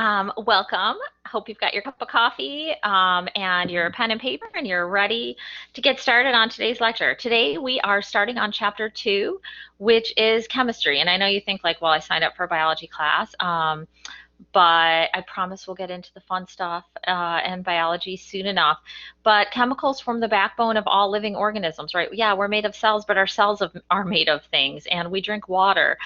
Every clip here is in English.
Welcome. Hope you've got your cup of coffee and your pen and paper and you're ready to get started on today's lecture. Today we are starting on chapter 2, which is chemistry. And I know you think like, well, I signed up for a biology class, but I promise we'll get into the fun stuff and biology soon enough. But chemicals form the backbone of all living organisms, right? Yeah, we're made of cells, but our cells are made of things, and we drink water.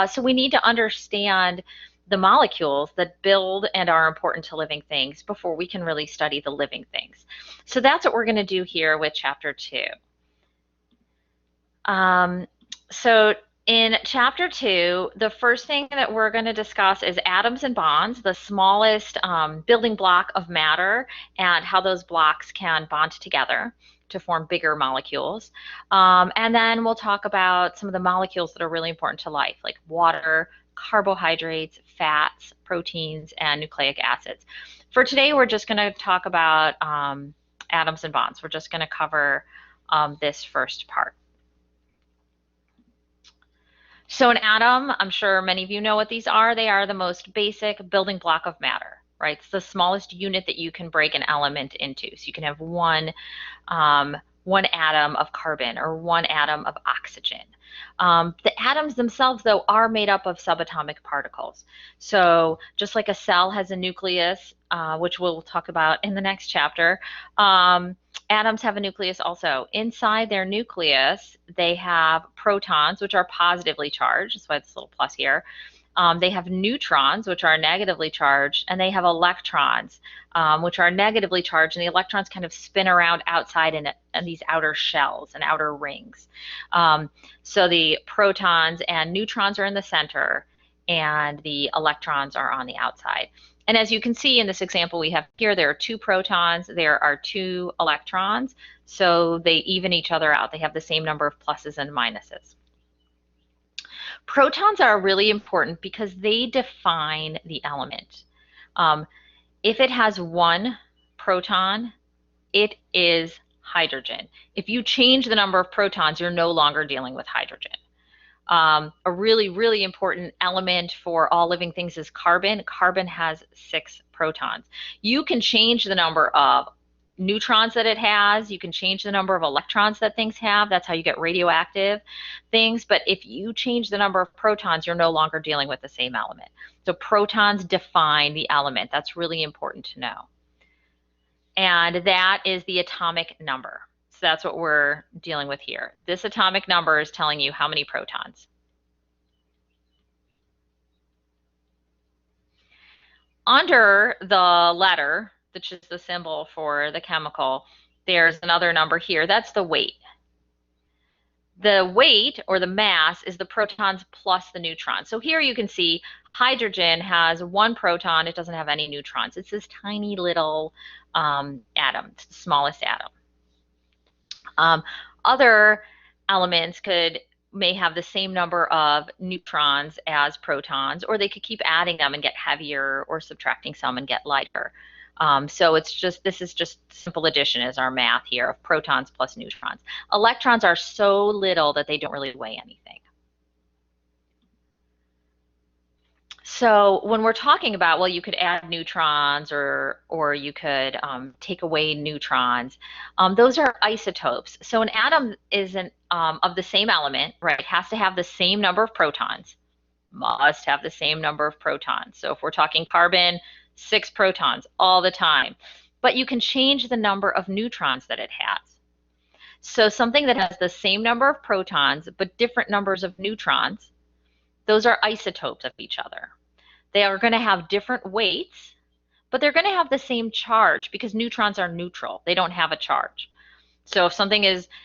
So we need to understand the molecules that build and are important to living things before we can really study the living things. So that's what we're going to do here with chapter 2. So in chapter 2, the first thing that we're going to discuss is atoms and bonds, the smallest building block of matter, and how those blocks can bond together to form bigger molecules. And then we'll talk about some of the molecules that are really important to life, like water, carbohydrates, fats, proteins, and nucleic acids. For today, we're just going to talk about atoms and bonds. We're just going to cover this first part. So an atom, I'm sure many of you know what these are. They are the most basic building block of matter, right? It's the smallest unit that you can break an element into. So you can have one atom of carbon or one atom of oxygen. The atoms themselves, though, are made up of subatomic particles. So just like a cell has a nucleus, which we'll talk about in the next chapter, atoms have a nucleus also. Inside their nucleus, they have protons, which are positively charged. That's why it's a little plus here. They have neutrons, which are negatively charged, and they have electrons, which are negatively charged, and the electrons kind of spin around outside in these outer shells and outer rings. So the protons and neutrons are in the center, and the electrons are on the outside. And as you can see in this example we have here, there are 2 protons, there are 2 electrons, so they even each other out. They have the same number of pluses and minuses. Protons are really important because they define the element. If it has 1 proton, it is hydrogen. If you change the number of protons, you're no longer dealing with hydrogen. A really, really important element for all living things is carbon. Carbon has 6 protons. You can change the number of neutrons that it has. You can change the number of electrons that things have. That's how you get radioactive things. But if you change the number of protons, you're no longer dealing with the same element. So protons define the element. That's really important to know. And that is the atomic number. So that's what we're dealing with here. This atomic number is telling you how many protons. Under the letter, which is the symbol for the chemical, there's another number here. That's the weight. The weight, or the mass, is the protons plus the neutrons. So here you can see hydrogen has 1 proton. It doesn't have any neutrons. It's this tiny little atom. It's the smallest atom. Other elements may have the same number of neutrons as protons, or they could keep adding them and get heavier, or subtracting some and get lighter. So this is just simple addition as our math here of protons plus neutrons. Electrons are so little that they don't really weigh anything. So when we're talking about, well, you could add neutrons or you could take away neutrons, those are isotopes. So an atom is of the same element, right? It has to have the same number of protons, must have the same number of protons. So if we're talking carbon, 6 protons all the time. But you can change the number of neutrons that it has. So something that has the same number of protons but different numbers of neutrons, those are isotopes of each other. They are going to have different weights, but they're going to have the same charge because neutrons are neutral. They don't have a charge. So if something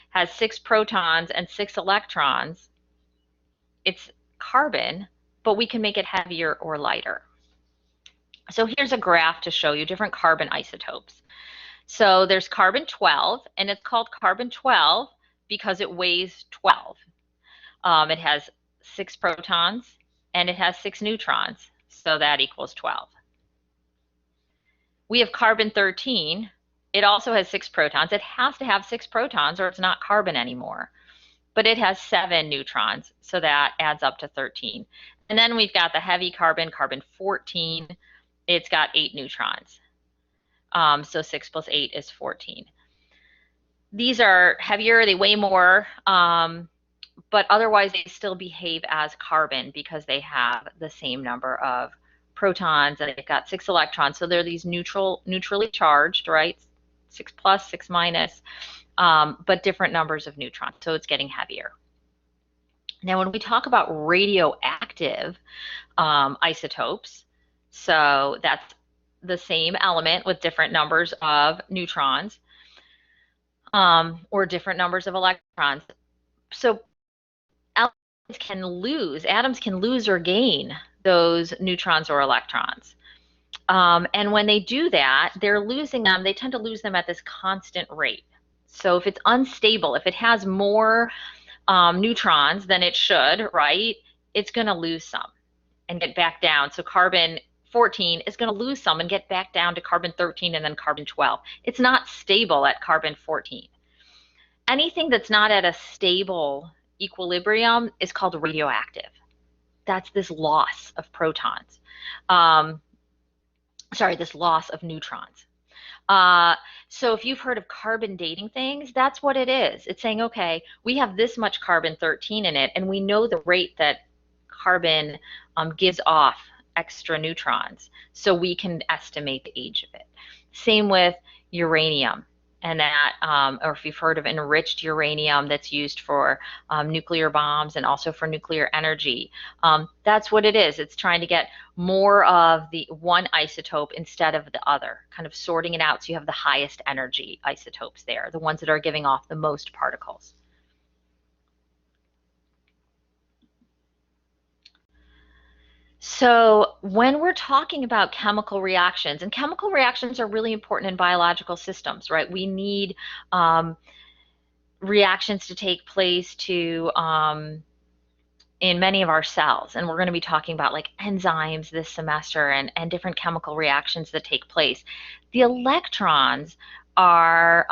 has 6 protons and 6 electrons, it's carbon, but we can make it heavier or lighter. So here's a graph to show you different carbon isotopes. So there's carbon-12, and it's called carbon-12 because it weighs 12. It has 6 protons, and it has 6 neutrons, so that equals 12. We have carbon-13. It also has 6 protons. It has to have 6 protons or it's not carbon anymore. But it has 7 neutrons, so that adds up to 13. And then we've got the heavy carbon, carbon-14. it's got 8 neutrons. So 6 plus 8 is 14. These are heavier, they weigh more, but otherwise they still behave as carbon because they have the same number of protons and they've got 6 electrons. So they're these neutrally charged, right? 6 plus, 6 minus, but different numbers of neutrons. So it's getting heavier. Now, when we talk about radioactive isotopes, so that's the same element with different numbers of neutrons or different numbers of electrons. So atoms can lose or gain those neutrons or electrons. And when they do that, they're losing them, they tend to lose them at this constant rate. So if it's unstable, if it has more neutrons than it should, right, it's going to lose some and get back down. So carbon 14 is going to lose some and get back down to carbon 13 and then carbon 12. It's not stable at carbon 14. Anything that's not at a stable equilibrium is called radioactive. That's this loss of protons. This loss of neutrons. So if you've heard of carbon dating things, that's what it is. It's saying, okay, we have this much carbon 13 in it, and we know the rate that carbon gives off extra neutrons, so we can estimate the age of it. Same with uranium. And that, or if you've heard of enriched uranium that's used for nuclear bombs and also for nuclear energy, that's what it is. It's trying to get more of the one isotope instead of the other, kind of sorting it out so you have the highest energy isotopes there, the ones that are giving off the most particles. So when we're talking about chemical reactions, and chemical reactions are really important in biological systems, right? We need reactions to take place to in many of our cells, and we're going to be talking about like enzymes this semester and different chemical reactions that take place. The electrons are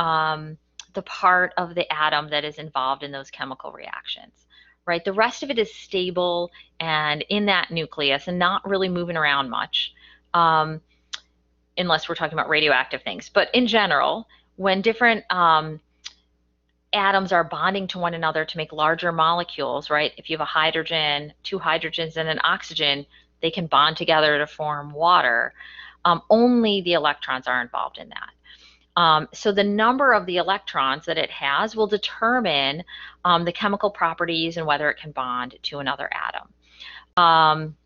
the part of the atom that is involved in those chemical reactions. Right? The rest of it is stable and in that nucleus and not really moving around much, unless we're talking about radioactive things. But in general, when different atoms are bonding to one another to make larger molecules, right? If you have a hydrogen, 2 hydrogens, and an oxygen, they can bond together to form water. Only the electrons are involved in that. So the number of the electrons that it has will determine the chemical properties and whether it can bond to another atom.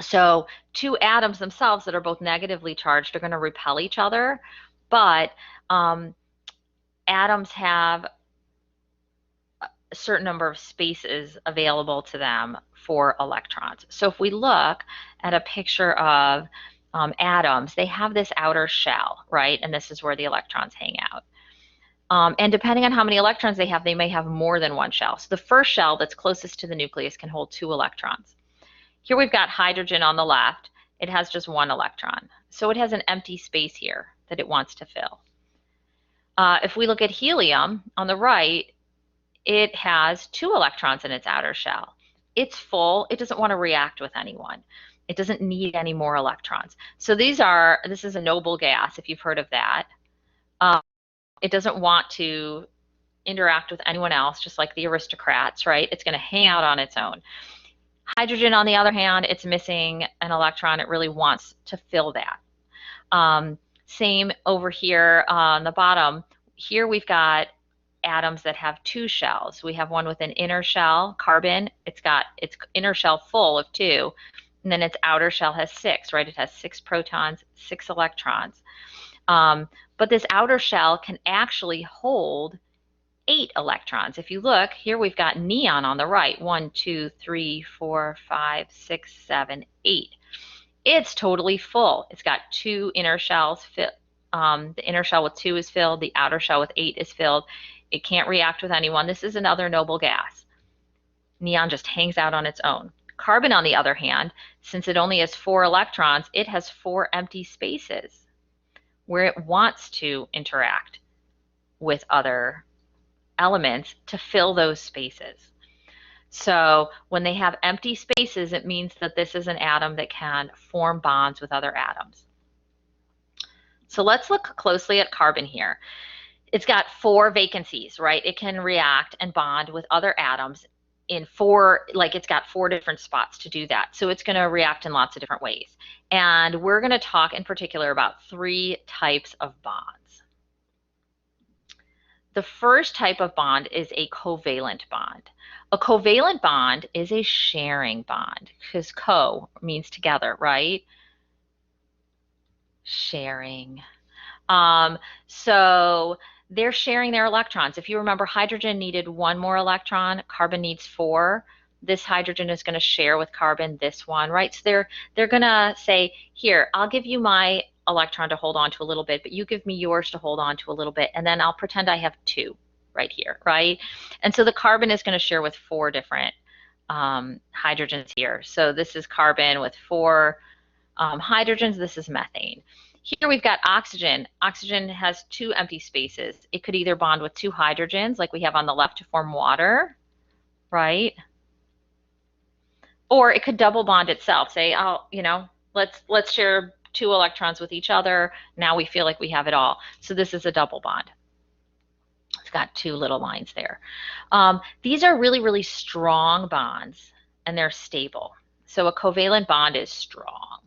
So 2 atoms themselves that are both negatively charged are going to repel each other, but atoms have a certain number of spaces available to them for electrons. So if we look at a picture of atoms, they have this outer shell, right? And this is where the electrons hang out. And depending on how many electrons they have, they may have more than one shell. So the first shell that's closest to the nucleus can hold 2 electrons. Here we've got hydrogen on the left. It has just 1 electron. So it has an empty space here that it wants to fill. If we look at helium on the right, it has 2 electrons in its outer shell. It's full. It doesn't want to react with anyone. It doesn't need any more electrons. So this is a noble gas, if you've heard of that. It doesn't want to interact with anyone else, just like the aristocrats, right? It's going to hang out on its own. Hydrogen, on the other hand, it's missing an electron. It really wants to fill that. Same over here on the bottom. Here we've got atoms that have 2 shells. We have one with an inner shell, carbon. It's got its inner shell full of 2. And then its outer shell has 6, right? It has 6 protons, 6 electrons. But this outer shell can actually hold 8 electrons. If you look, here we've got neon on the right. 1, 2, 3, 4, 5, 6, 7, 8. It's totally full. It's got 2 inner shells. The inner shell with 2 is filled. The outer shell with 8 is filled. It can't react with anyone. This is another noble gas. Neon just hangs out on its own. Carbon, on the other hand, since it only has 4 electrons, it has 4 empty spaces where it wants to interact with other elements to fill those spaces. So when they have empty spaces, it means that this is an atom that can form bonds with other atoms. So let's look closely at carbon here. It's got 4 vacancies, right? It can react and bond with other atoms in 4, like it's got 4 different spots to do that. So it's going to react in lots of different ways. And we're going to talk in particular about 3 types of bonds. The first type of bond is a covalent bond. A covalent bond is a sharing bond because co means together, right? Sharing. So they're sharing their electrons. If you remember, hydrogen needed 1 more electron, carbon needs 4. This hydrogen is going to share with carbon this one, right? So they're going to say, here, I'll give you my electron to hold on to a little bit, but you give me yours to hold on to a little bit, and then I'll pretend I have 2 right here, right? And so the carbon is going to share with 4 different hydrogens here. So this is carbon with 4 hydrogens. This is methane. Here we've got oxygen. Oxygen has 2 empty spaces. It could either bond with 2 hydrogens, like we have on the left, to form water, right? Or it could double bond itself. Say, oh, let's share 2 electrons with each other. Now we feel like we have it all. So this is a double bond. It's got 2 little lines there. These are really, really strong bonds, and they're stable. So a covalent bond is strong.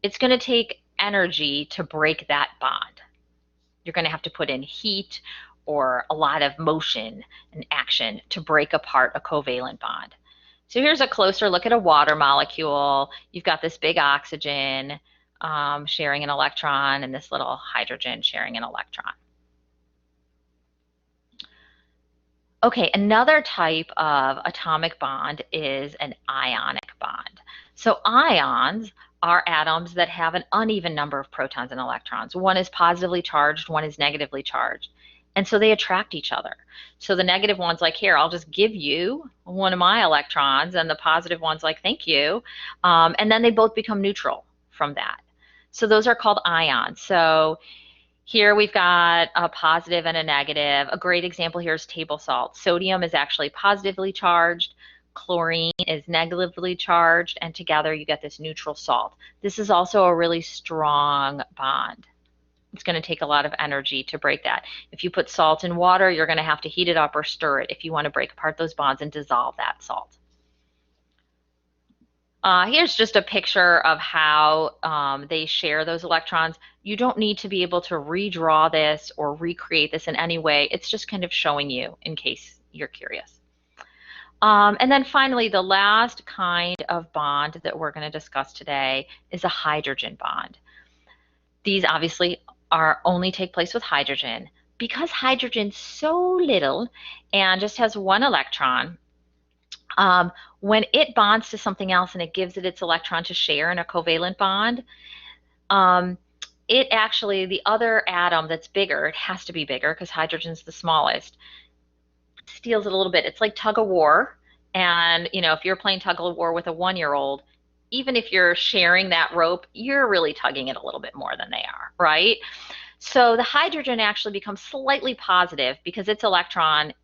It's going to take energy to break that bond. You're going to have to put in heat or a lot of motion and action to break apart a covalent bond. So here's a closer look at a water molecule. You've got this big oxygen sharing an electron and this little hydrogen sharing an electron. Okay, another type of atomic bond is an ionic bond. So ions are atoms that have an uneven number of protons and electrons. One is positively charged, one is negatively charged. And so they attract each other. So the negative one's like, here, I'll just give you one of my electrons, and the positive one's like, thank you. And then they both become neutral from that. So those are called ions. So here we've got a positive and a negative. A great example here is table salt. Sodium is actually positively charged. Chlorine is negatively charged, and together you get this neutral salt. This is also a really strong bond. It's going to take a lot of energy to break that. If you put salt in water, you're going to have to heat it up or stir it if you want to break apart those bonds and dissolve that salt. Here's just a picture of how they share those electrons. You don't need to be able to redraw this or recreate this in any way. It's just kind of showing you in case you're curious. And then finally, the last kind of bond that we're going to discuss today is a hydrogen bond. These obviously only take place with hydrogen. Because hydrogen's so little and just has 1 electron, when it bonds to something else and it gives it its electron to share in a covalent bond, it actually, the other atom that's bigger, it has to be bigger because hydrogen's the smallest, steals it a little bit. It's like tug of war. And, if you're playing tug of war with a 1-year-old, even if you're sharing that rope, you're really tugging it a little bit more than they are, right? So the hydrogen actually becomes slightly positive because its electron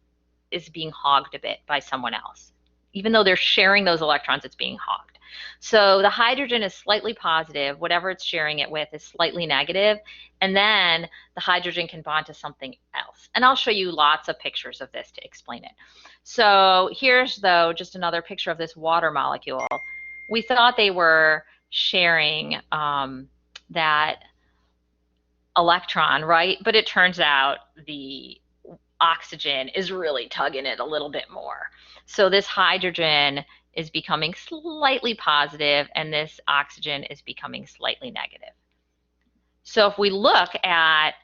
is being hogged a bit by someone else. Even though they're sharing those electrons, it's being hogged. So the hydrogen is slightly positive. Whatever it's sharing it with is slightly negative. And then the hydrogen can bond to something else. And I'll show you lots of pictures of this to explain it. So here's, though, just another picture of this water molecule. We thought they were sharing that electron, right? But it turns out the oxygen is really tugging it a little bit more. So this hydrogen is becoming slightly positive and this oxygen is becoming slightly negative. So if we look at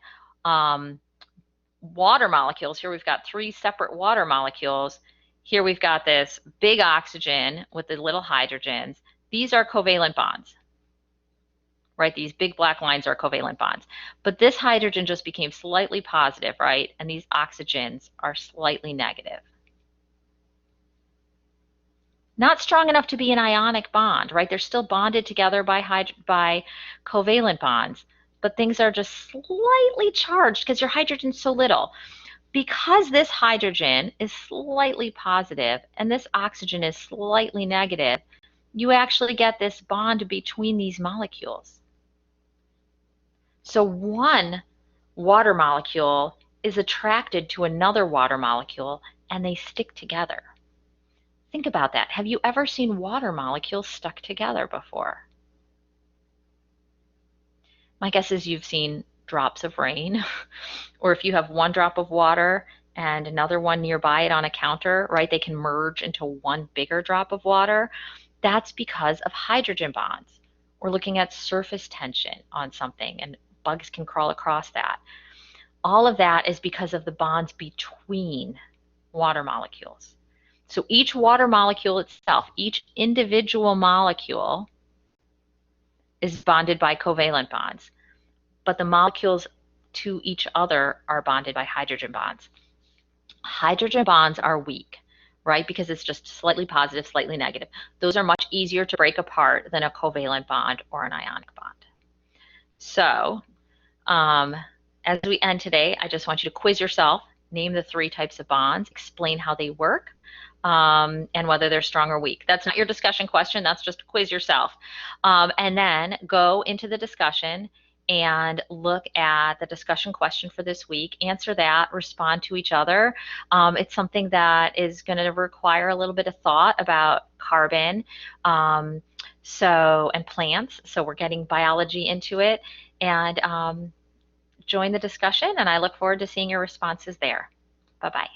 water molecules, here we've got 3 separate water molecules. Here we've got this big oxygen with the little hydrogens. These are covalent bonds, right? These big black lines are covalent bonds. But this hydrogen just became slightly positive, right? And these oxygens are slightly negative. Not strong enough to be an ionic bond, right? They're still bonded together by covalent bonds, but things are just slightly charged because your hydrogen's so little. Because this hydrogen is slightly positive and this oxygen is slightly negative, you actually get this bond between these molecules. So one water molecule is attracted to another water molecule and they stick together. Think about that. Have you ever seen water molecules stuck together before? My guess is you've seen drops of rain, or if you have one drop of water and another one nearby it on a counter, right? They can merge into one bigger drop of water. That's because of hydrogen bonds. We're looking at surface tension on something, and bugs can crawl across that. All of that is because of the bonds between water molecules. So each water molecule itself, each individual molecule is bonded by covalent bonds, but the molecules to each other are bonded by hydrogen bonds. Hydrogen bonds are weak, right? Because it's just slightly positive, slightly negative. Those are much easier to break apart than a covalent bond or an ionic bond. So, as we end today, I just want you to quiz yourself, name the 3 types of bonds, explain how they work, and whether they're strong or weak. That's not your discussion question, that's just quiz yourself. And then go into the discussion and look at the discussion question for this week, answer that, respond to each other. It's something that is going to require a little bit of thought about carbon and plants. So we're getting biology into it, and join the discussion, and I look forward to seeing your responses there. Bye-bye.